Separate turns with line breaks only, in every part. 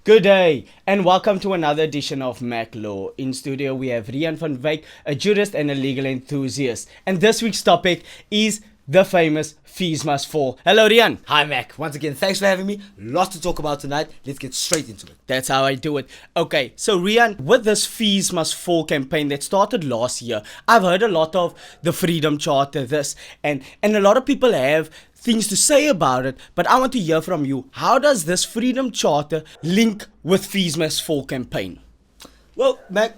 Good day and welcome to another edition of MackLaw. In studio we have Riaan van Wyk, a jurist and a legal enthusiast. And this week's topic is the famous fees must fall. Hello Riaan.
Hi Mac, once again thanks for having me. Lots to talk about tonight. Let's get straight into it.
That's how I do it. Okay, so Riaan, with this fees must fall campaign that started last year, I've heard a lot of the Freedom Charter, this and a lot of people have things to say about it, but I want to hear from you. How does this Freedom Charter link with fees must fall campaign?
Well, Mac,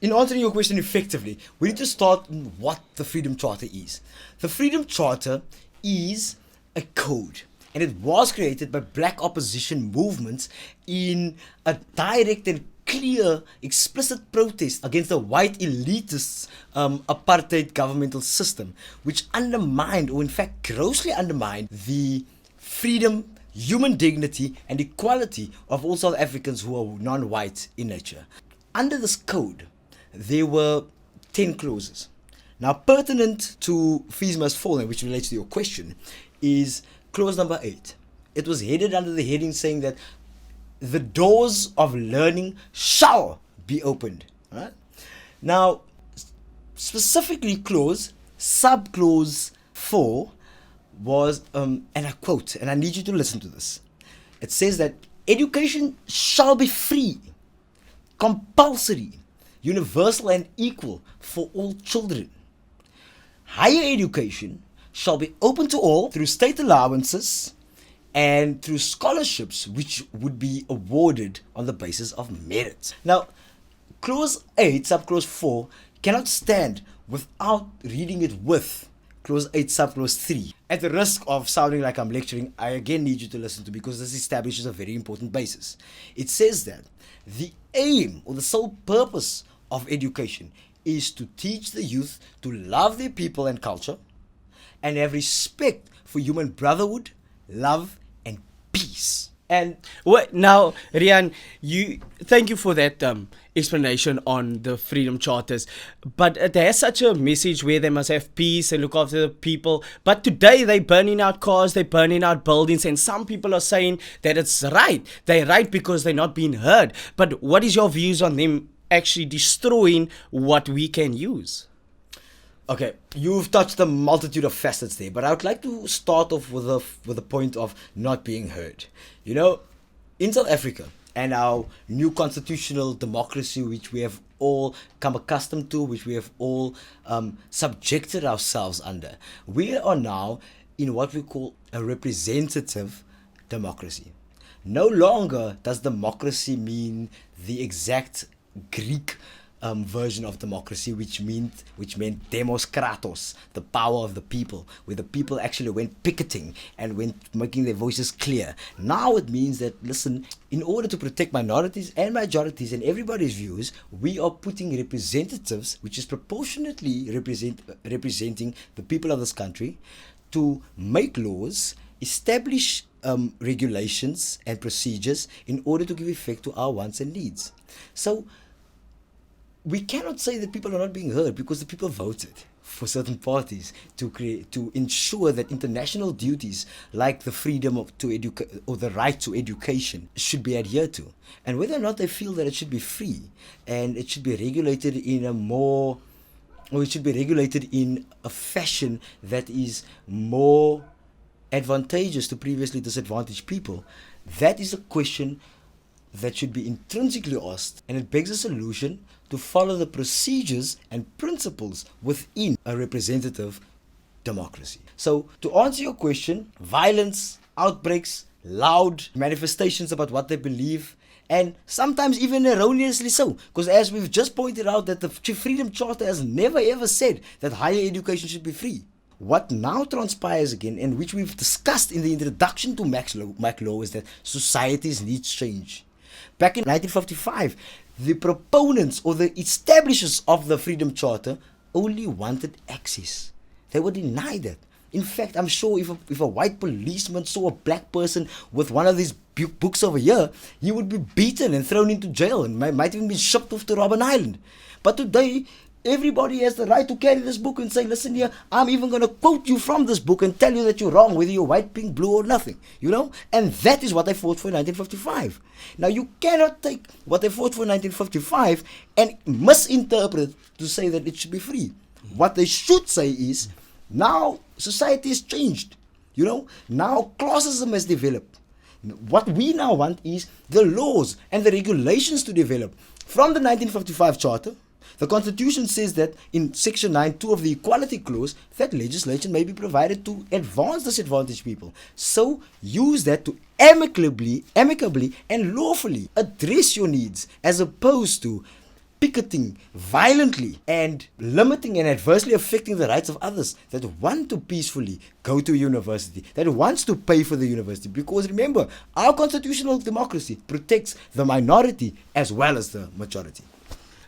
in answering your question effectively, we need to start on what the Freedom Charter is. The Freedom Charter is a code, and it was created by black opposition movements in a direct and clear, explicit protest against the white elitists' apartheid governmental system, which undermined, or in fact grossly undermined, the freedom, human dignity and equality of all South Africans who are non-white in nature. Under this code, there were 10 clauses. Now, pertinent to fees must fall, and which relates to your question, is clause number 8. It was headed under the heading saying that the doors of learning shall be opened. Right? Now, specifically subclause 4 was, and I quote, and I need you to listen to this. It says that education shall be free, compulsory, universal and equal for all children. Higher education shall be open to all through state allowances and through scholarships which would be awarded on the basis of merit. Now, clause 8, subclause 4 cannot stand without reading it with clause 8, subclause 3. At the risk of sounding like I'm lecturing, I again need you to listen to, because this establishes a very important basis. It says that the aim or the sole purpose of education is to teach the youth to love their people and culture and have respect for human brotherhood, love and peace.
And what now, Riaan, thank you for that explanation on the Freedom Charters. But it has such a message where they must have peace and look after the people. But today they're burning out cars, they're burning out buildings, and some people are saying that it's right. They're right because they're not being heard. But what is your views on them actually destroying what we can use?
Okay, you've touched a multitude of facets there, but I would like to start off with the point of not being heard. You know, in South Africa and our new constitutional democracy, which we have all come accustomed to, which we have all subjected ourselves under, we are now in what we call a representative democracy. No longer does democracy mean the exact Greek version of democracy, which meant demos kratos, the power of the people, where the people actually went picketing and went making their voices clear. Now it means that, listen, in order to protect minorities and majorities and everybody's views, we are putting representatives, which is proportionately representing the people of this country, to make laws, establish regulations and procedures in order to give effect to our wants and needs. So we cannot say that people are not being heard, because the people voted for certain parties to ensure that international duties like the freedom to educate or the right to education should be adhered to, and whether or not they feel that it should be free and it should be regulated in a fashion that is more advantageous to previously disadvantaged people. That is a question that should be intrinsically asked, and it begs a solution to follow the procedures and principles within a representative democracy. So, to answer your question, violence, outbreaks, loud manifestations about what they believe, and sometimes even erroneously so, because as we've just pointed out, that the Freedom Charter has never ever said that higher education should be free. What now transpires again, and which we've discussed in the introduction to MackLaw, is that societies need change. Back in 1955, the proponents or the establishers of the Freedom Charter only wanted access. They were denied it. In fact, I'm sure if a white policeman saw a black person with one of these books over here, he would be beaten and thrown into jail and might even be shipped off to Robben Island. But today, Everybody has the right to carry this book and say, listen here, I'm even going to quote you from this book and tell you that you're wrong, whether you're white, pink, blue or nothing, you know? And that is what they fought for in 1955. Now, you cannot take what they fought for in 1955 and misinterpret to say that it should be free. What they should say is, now society has changed, you know? Now classism has developed. What we now want is the laws and the regulations to develop. From the 1955 Charter, the Constitution says that in Section 9(2) of the Equality Clause, that legislation may be provided to advance disadvantaged people. So use that to amicably and lawfully address your needs, as opposed to picketing violently and limiting and adversely affecting the rights of others that want to peacefully go to university, that wants to pay for the university. Because remember, our constitutional democracy protects the minority as well as the majority.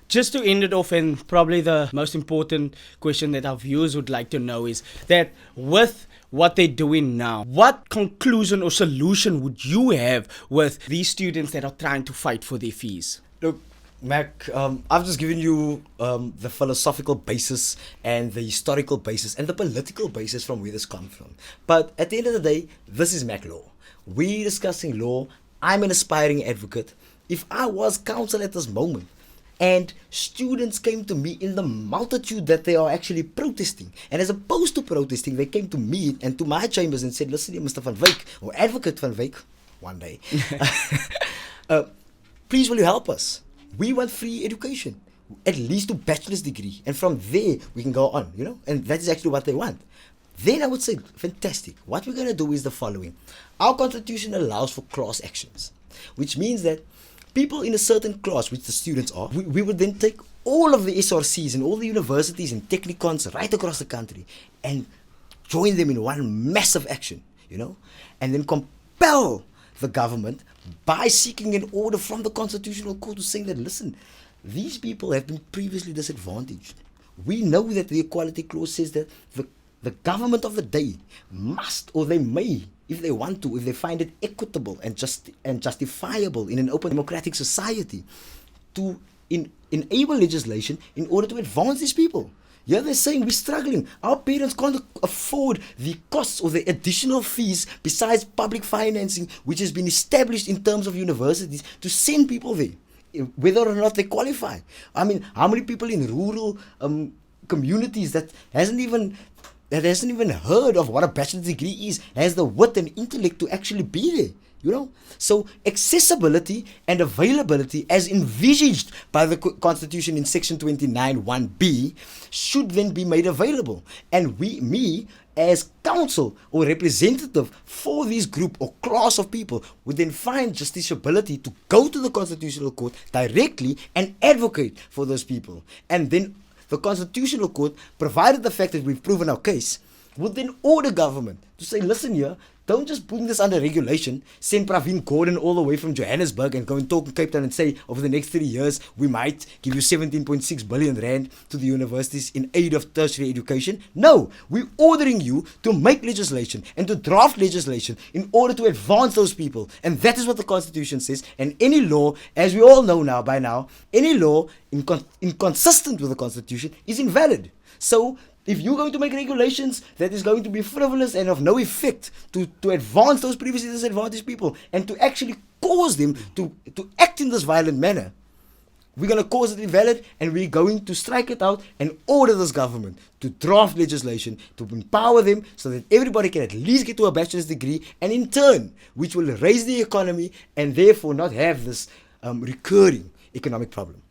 Just to end it off, and probably the most important question that our viewers would like to know is that with what they're doing now, what conclusion or solution would you have with these students that are trying to fight for their fees?
Look, Mac, I've just given you the philosophical basis and the historical basis and the political basis from where this comes from. But at the end of the day, this is MackLaw. We're discussing law. I'm an aspiring advocate. If I was counsel at this moment, and students came to me in the multitude that they are actually protesting, and as opposed to protesting, they came to me and to my chambers and said, listen here, Mr. Van Wyk, or Advocate Van Wyk, one day, please will you help us? We want free education, at least a bachelor's degree, and from there we can go on, you know, and that is actually what they want. Then I would say, fantastic. What we're going to do is the following. Our constitution allows for class actions, which means that people in a certain class, which the students are, we would then take all of the SRCs and all the universities and technicons right across the country and join them in one massive action, you know, and then compel the government by seeking an order from the Constitutional Court to say that, listen, these people have been previously disadvantaged. We know that the Equality Clause says that the government of the day must, or they may, if they want to, if they find it equitable and justifiable in an open democratic society, to enable legislation in order to advance these people. Yeah, they're saying we're struggling. Our parents can't afford the costs or the additional fees besides public financing, which has been established in terms of universities to send people there, whether or not they qualify. I mean, how many people in rural communities that hasn't even heard of what a bachelor's degree is, has the wit and intellect to actually be there, you know? So accessibility and availability as envisaged by the Constitution in Section 29 1B should then be made available. And me as counsel or representative for this group or class of people would then find justiciability to go to the Constitutional Court directly and advocate for those people. And then the Constitutional Court, provided the fact that we've proven our case, would then order government to say, listen here, don't just put this under regulation, send Praveen Gordhan all the way from Johannesburg and go and talk in Cape Town and say, over the next 3 years, we might give you 17.6 billion rand to the universities in aid of tertiary education. No, we're ordering you to make legislation and to draft legislation in order to advance those people. And that is what the Constitution says. And any law, as we all know now, by now, any law inconsistent with the Constitution is invalid. So if you're going to make regulations that is going to be frivolous and of no effect to advance those previously disadvantaged people and to actually cause them to act in this violent manner, we're going to cause it invalid, and we're going to strike it out and order this government to draft legislation to empower them so that everybody can at least get to a bachelor's degree, and in turn, which will raise the economy and therefore not have this recurring economic problem.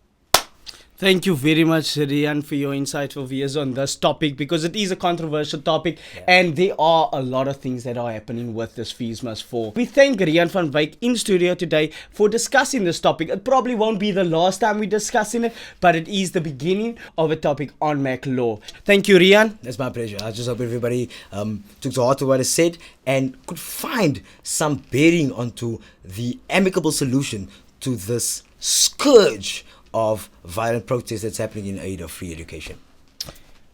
Thank you very much, Riaan, for your insightful views on this topic, because it is a controversial topic, and there are a lot of things that are happening with this Fees Must Fall. We thank Riaan van Wyk in studio today for discussing this topic. It probably won't be the last time we're discussing it, but it is the beginning of a topic on MackLaw. Thank you, Riaan.
That's my pleasure. I just hope everybody took to heart to what I said and could find some bearing onto the amicable solution to this scourge of violent protest that's happening in aid of free education.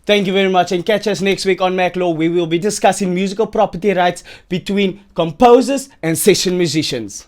Thank you very much, and catch us next week on MackLaw. We will be discussing musical property rights between composers and session musicians.